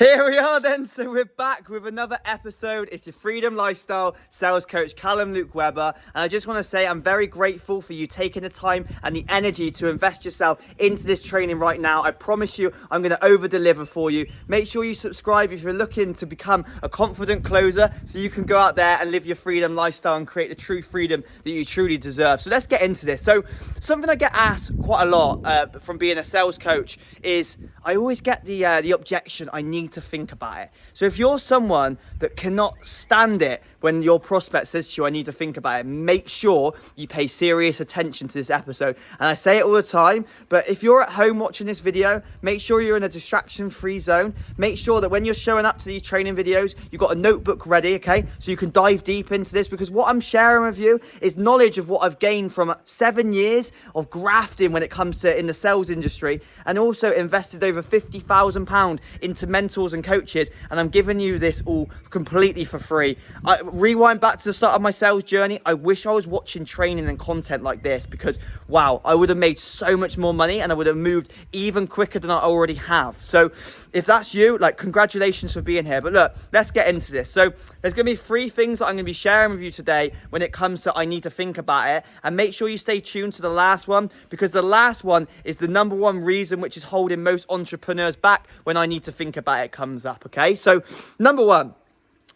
Here we are then, so we're back with another episode. It's your Freedom Lifestyle sales coach, Callum Luke Webber. And I just want to say I'm very grateful for you taking the time and the energy to invest yourself into this training right now. I promise you, I'm going to over deliver for you. Make sure you subscribe if you're looking to become a confident closer so you can go out there and live your freedom lifestyle and create the true freedom that you truly deserve. So let's get into this. So something I get asked quite a lot from being a sales coach is I always get the objection, I need to think about it. So if you're someone that cannot stand it when your prospect says to you, I need to think about it, make sure you pay serious attention to this episode. And I say it all the time, but if you're at home watching this video, make sure you're in a distraction-free zone. Make sure that when you're showing up to these training videos, you've got a notebook ready, okay? So you can dive deep into this, because what I'm sharing with you is knowledge of what I've gained from 7 years of grafting when it comes to in the sales industry, and also invested over £50,000 into mentors and coaches, and I'm giving you this all completely for free. I rewind back to the start of my sales journey. I wish I was watching training and content like this, because wow, I would have made so much more money and I would have moved even quicker than I already have. So if that's you, like, congratulations for being here. But look, let's get into this. So there's going to be 3 things that I'm going to be sharing with you today when it comes to I need to think about it, and make sure you stay tuned to the last one, because the last one is the number one reason which is holding most entrepreneurs back when I need to think about it comes up. Okay, so number one,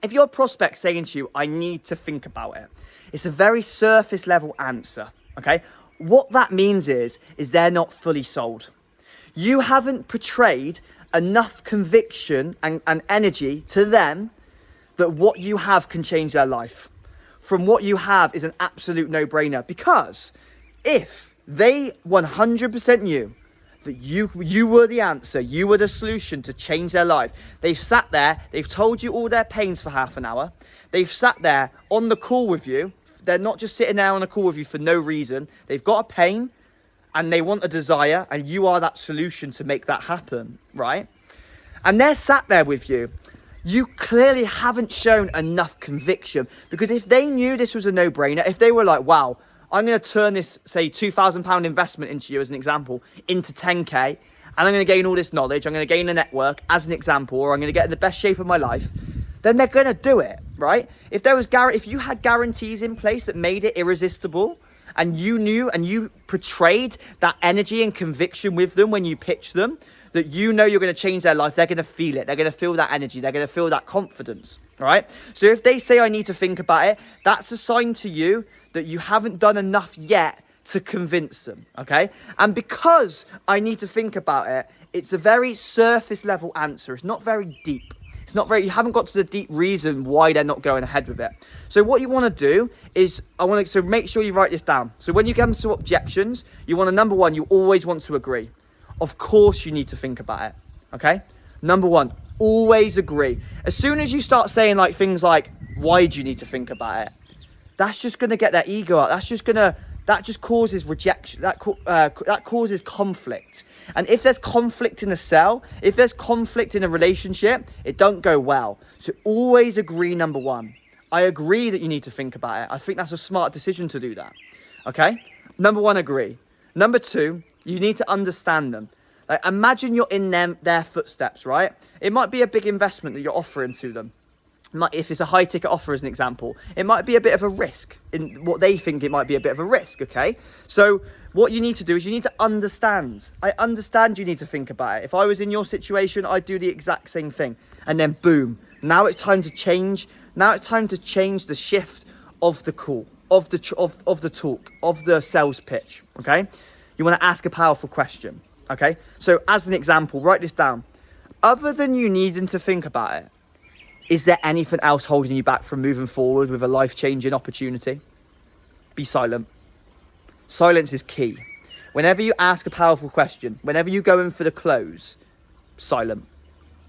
if your prospect's saying to you, I need to think about it, it's a very surface level answer, okay? What that means is they're not fully sold. You haven't portrayed enough conviction and energy to them that what you have can change their life. From what you have is an absolute no-brainer, because if they 100% knew that you were the answer, you were the solution to change their life. They've sat there, they've told you all their pains for half an hour. They've sat there on the call with you. They're not just sitting there on a call with you for no reason. They've got a pain and they want a desire, and you are that solution to make that happen, right? And they're sat there with you. You clearly haven't shown enough conviction, because if they knew this was a no-brainer, if they were like, wow, I'm going to turn this, say, £2,000 investment into you as an example, into 10K, and I'm going to gain all this knowledge, I'm going to gain a network as an example, or I'm going to get in the best shape of my life, then they're going to do it, right? If you had guarantees in place that made it irresistible, and you knew and you portrayed that energy and conviction with them when you pitched them, that you know you're going to change their life, they're going to feel it, they're going to feel that energy, they're going to feel that confidence, all right? So if they say, I need to think about it, that's a sign to you that you haven't done enough yet to convince them, okay? And because I need to think about it, it's a very surface level answer. It's not very deep. You haven't got to the deep reason why they're not going ahead with it. So what you want to do is, so make sure you write this down. So when you come to objections, you want to, number one, you always want to agree. Of course you need to think about it, okay? Number one, always agree. As soon as you start saying like things like, why do you need to think about it? That's just going to get their ego up. That just causes rejection. That causes conflict. And if there's conflict in a sell, if there's conflict in a relationship, it don't go well. So always agree, number one. I agree that you need to think about it. I think that's a smart decision to do that. Okay? Number one, agree. Number two, you need to understand them. Like, imagine you're in their footsteps, right? It might be a big investment that you're offering to them. If it's a high ticket offer as an example, it might be a bit of a risk in what they think it might be a bit of a risk, okay? So what you need to do is you need to understand. I understand you need to think about it. If I was in your situation, I'd do the exact same thing. And then boom, now it's time to change. Now it's time to change the shift of the call, of the talk, of the sales pitch, okay? You want to ask a powerful question, okay? So as an example, write this down. Other than you needing to think about it, is there anything else holding you back from moving forward with a life-changing opportunity? Be silent. Silence is key. Whenever you ask a powerful question, whenever you go in for the close, silent.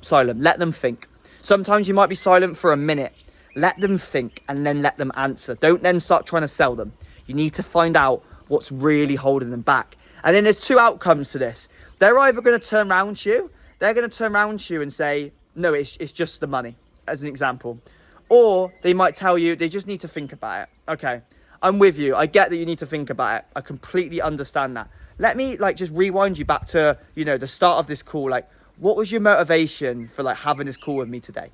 Silent. Let them think. Sometimes you might be silent for a minute. Let them think and then let them answer. Don't then start trying to sell them. You need to find out what's really holding them back. And then there's 2 outcomes to this. They're either going to turn around to you, and say, no, it's just the money, as an example. Or they might tell you they just need to think about it. Okay, I'm with you. I get that you need to think about it. I completely understand that. Let me just rewind you back to, the start of this call. What was your motivation for like having this call with me today?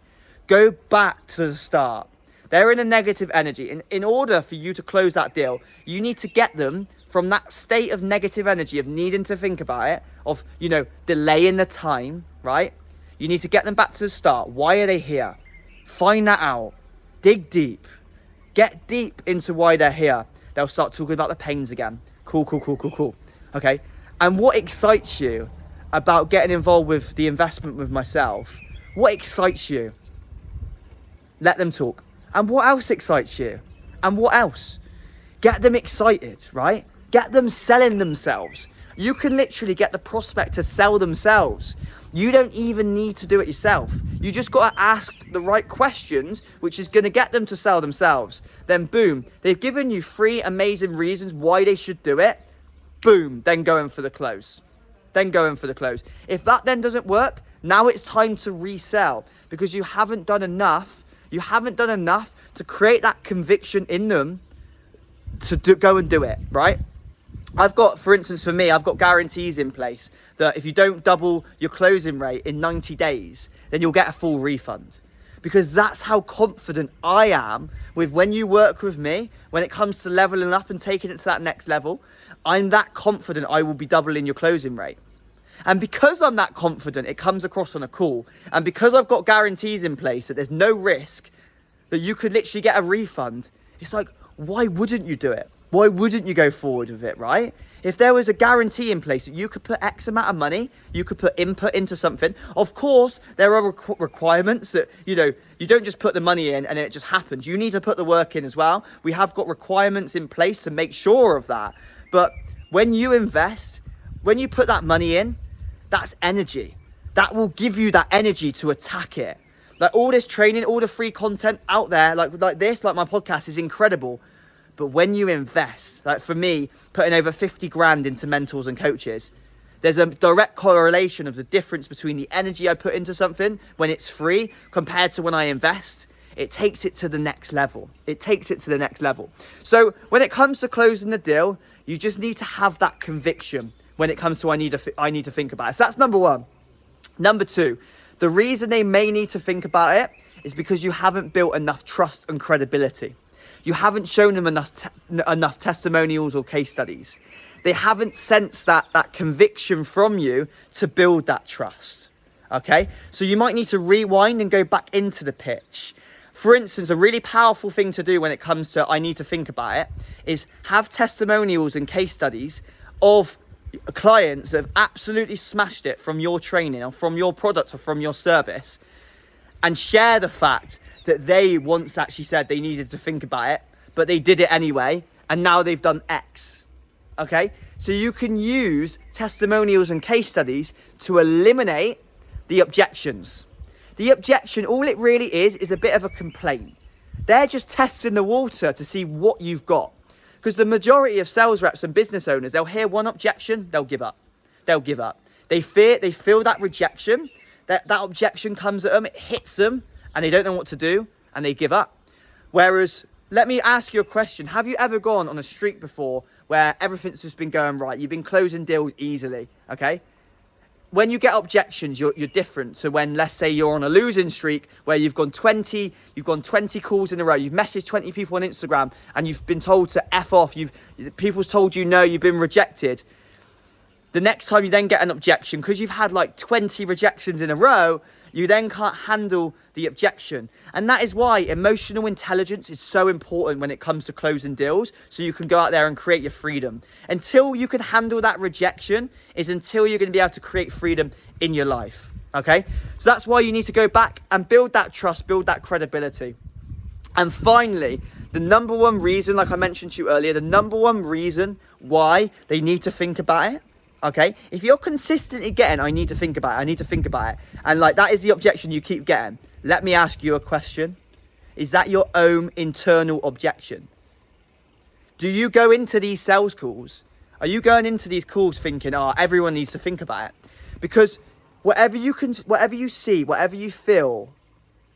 Go back to the start. They're in a negative energy. In order for you to close that deal, you need to get them from that state of negative energy of needing to think about it, of, delaying the time, right? You need to get them back to the start. Why are they here? Find that out. Dig deep. Get deep into why they're here. They'll start talking about the pains again. Cool. Okay? And what excites you about getting involved with the investment with myself? What excites you? Let them talk. And what else excites you? And what else? Get them excited, right? Get them selling themselves. You can literally get the prospect to sell themselves. You don't even need to do it yourself. You just got to ask the right questions, which is going to get them to sell themselves. Then boom, they've given you 3 amazing reasons why they should do it. Boom, then go in for the close. If that then doesn't work, now it's time to resell, because you haven't done enough. You haven't done enough to create that conviction in them to go and do it, right? For instance, for me, I've got guarantees in place that if you don't double your closing rate in 90 days, then you'll get a full refund. Because that's how confident I am with when you work with me, when it comes to leveling up and taking it to that next level, I'm that confident I will be doubling your closing rate. And because I'm that confident, it comes across on a call. And because I've got guarantees in place that there's no risk, that you could literally get a refund, it's like, why wouldn't you do it? Why wouldn't you go forward with it, right? If there was a guarantee in place that you could put X amount of money, you could put input into something. Of course, there are requirements that, you don't just put the money in and it just happens. You need to put the work in as well. We have got requirements in place to make sure of that. But when you invest, when you put that money in, that's energy. That will give you that energy to attack it. Like all this training, all the free content out there, like this, like my podcast is incredible. But when you invest, like for me, putting over 50 grand into mentors and coaches, there's a direct correlation of the difference between the energy I put into something when it's free compared to when I invest. It takes it to the next level. So when it comes to closing the deal, you just need to have that conviction when it comes to I need to think about it. So that's number 1. Number 2, the reason they may need to think about it is because you haven't built enough trust and credibility. You haven't shown them enough testimonials or case studies. They haven't sensed that conviction from you to build that trust. Okay? So you might need to rewind and go back into the pitch. For instance, a really powerful thing to do when it comes to I need to think about it is have testimonials and case studies of clients that have absolutely smashed it from your training or from your product or from your service, and share the fact that they once actually said they needed to think about it, but they did it anyway, and now they've done X. Okay? So you can use testimonials and case studies to eliminate the objections. The objection, all it really is a bit of a complaint. They're just testing the water to see what you've got. Because the majority of sales reps and business owners, they'll hear one objection, they'll give up. They feel that rejection, that objection comes at them, it hits them, and they don't know what to do, and they give up. Whereas, let me ask you a question. Have you ever gone on a streak before where everything's just been going right? You've been closing deals easily, okay? When you get objections, you're different to when, let's say, you're on a losing streak where you've gone 20 calls in a row, you've messaged 20 people on Instagram, and you've been told to F off, people's told you no, you've been rejected. The next time you then get an objection, because you've had like 20 rejections in a row, you then can't handle the objection. And that is why emotional intelligence is so important when it comes to closing deals, so you can go out there and create your freedom. Until you can handle that rejection is until you're going to be able to create freedom in your life, okay? So that's why you need to go back and build that trust, build that credibility. And finally, the number 1 reason, like I mentioned to you earlier, the number 1 reason why they need to think about it, okay? If you're consistently getting, I need to think about it, and like that is the objection you keep getting, let me ask you a question. Is that your own internal objection? Do you go into these sales calls? Are you going into these calls thinking, everyone needs to think about it? Because whatever you see, whatever you feel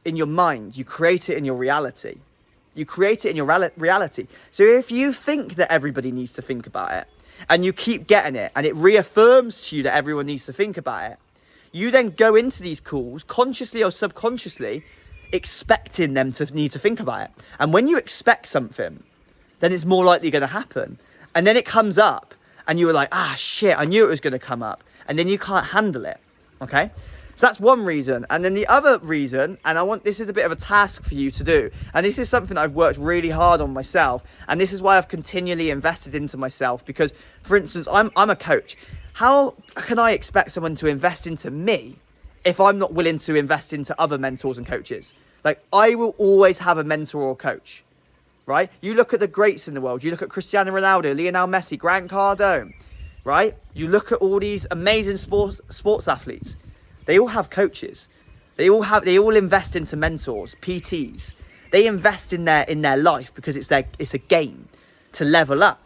in your mind, you create it in your reality. So if you think that everybody needs to think about it, and you keep getting it, and it reaffirms to you that everyone needs to think about it, you then go into these calls consciously or subconsciously expecting them to need to think about it. And when you expect something, then it's more likely going to happen. And then it comes up and you were like, shit, I knew it was going to come up. And then you can't handle it. Okay. So that's one reason. And then the other reason, and this is a bit of a task for you to do. And this is something I've worked really hard on myself. And this is why I've continually invested into myself. Because, for instance, I'm a coach. How can I expect someone to invest into me if I'm not willing to invest into other mentors and coaches? Like, I will always have a mentor or coach, right? You look at the greats in the world. You look at Cristiano Ronaldo, Lionel Messi, Grant Cardone, right? You look at all these amazing sports athletes. They all have coaches. They all invest into mentors, PTs. They invest in their life because it's a game to level up.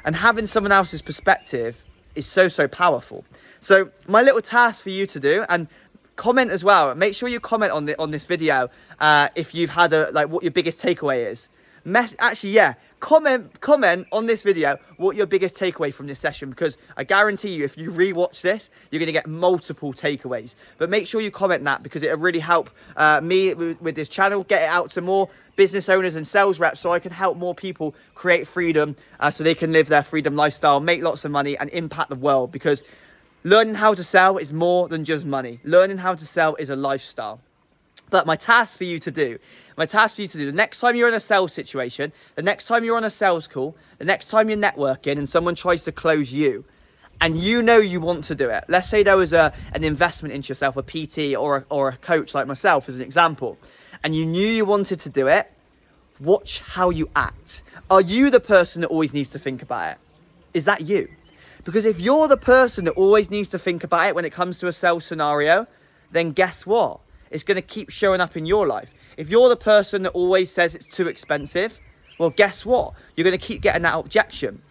And having someone else's perspective is so powerful. So my little task for you to do, and comment as well. Make sure you comment on this video if you've had what your biggest takeaway is. Comment on this video what your biggest takeaway from this session, because I guarantee you if you rewatch this, you're going to get multiple takeaways. But make sure you comment that, because it'll really help me with this channel, get it out to more business owners and sales reps, so I can help more people create freedom so they can live their freedom lifestyle, make lots of money and impact the world. Because learning how to sell is more than just money. Learning how to sell is a lifestyle. But my task for you to do, the next time you're in a sales situation, the next time you're on a sales call, the next time you're networking and someone tries to close you, and you know you want to do it. Let's say there was an investment into yourself, a PT or a coach like myself as an example, and you knew you wanted to do it. Watch how you act. Are you the person that always needs to think about it? Is that you? Because if you're the person that always needs to think about it when it comes to a sales scenario, then guess what? It's going to keep showing up in your life. If you're the person that always says it's too expensive, well, guess what? You're going to keep getting that objection.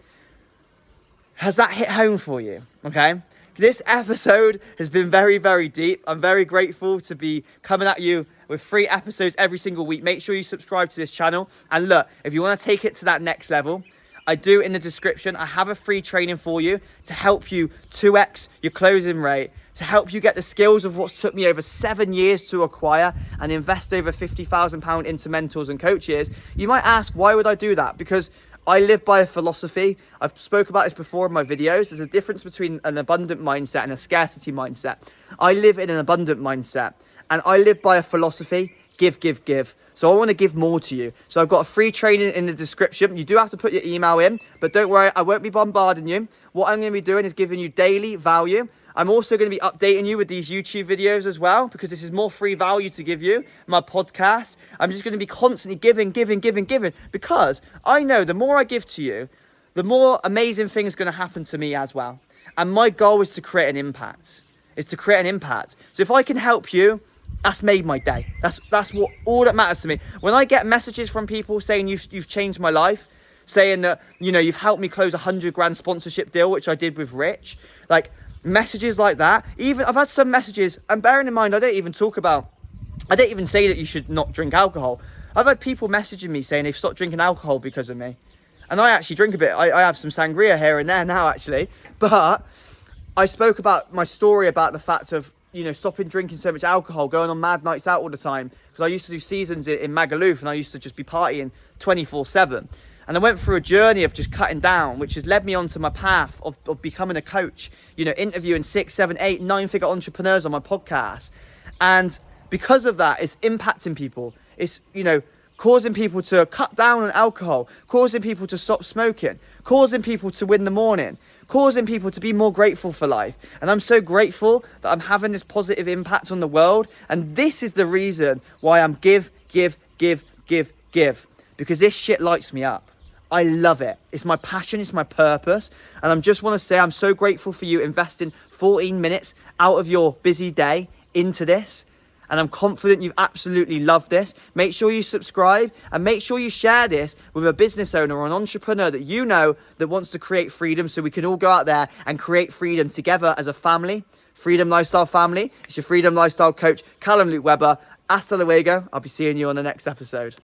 Has that hit home for you? Okay. This episode has been very, very deep. I'm very grateful to be coming at you with 3 episodes every single week. Make sure you subscribe to this channel. And look, if you want to take it to that next level, I do in the description, I have a free training for you to help you 2x your closing rate, to help you get the skills of what's took me over 7 years to acquire and invest over £50,000 into mentors and coaches. You might ask, why would I do that? Because I live by a philosophy. I've spoke about this before in my videos. There's a difference between an abundant mindset and a scarcity mindset. I live in an abundant mindset, and I live by a philosophy, give, give, give. So I want to give more to you. So I've got a free training in the description. You do have to put your email in, but don't worry, I won't be bombarding you. What I'm going to be doing is giving you daily value. I'm also going to be updating you with these YouTube videos as well, because this is more free value to give you. My podcast, I'm just going to be constantly giving, because I know the more I give to you, the more amazing things are going to happen to me as well. And my goal is to create an impact. So if I can help you, that's made my day. That's what all that matters to me. When I get messages from people saying you've changed my life, saying that, you've helped me close $100,000 sponsorship deal, which I did with Rich, like messages like that. Even I've had some messages, and bearing in mind, I don't even say that you should not drink alcohol. I've had people messaging me saying they've stopped drinking alcohol because of me. And I actually drink a bit. I have some sangria here and there now, actually. But I spoke about my story about the fact of, stopping drinking so much alcohol, going on mad nights out all the time. Because I used to do seasons in Magaluf, and I used to just be partying 24/7. And I went through a journey of just cutting down, which has led me onto my path of becoming a coach, interviewing 6, 7, 8, 9-figure entrepreneurs on my podcast. And because of that, it's impacting people. It's, causing people to cut down on alcohol, causing people to stop smoking, causing people to win the morning, causing people to be more grateful for life. And I'm so grateful that I'm having this positive impact on the world. And this is the reason why I'm give. Because this shit lights me up. I love it. It's my passion. It's my purpose. And I just want to say I'm so grateful for you investing 14 minutes out of your busy day into this. And I'm confident you absolutely love this. Make sure you subscribe, and make sure you share this with a business owner or an entrepreneur that that wants to create freedom, so we can all go out there and create freedom together as a family. Freedom Lifestyle family. It's your Freedom Lifestyle coach, Callum Luke Webber. Hasta luego. I'll be seeing you on the next episode.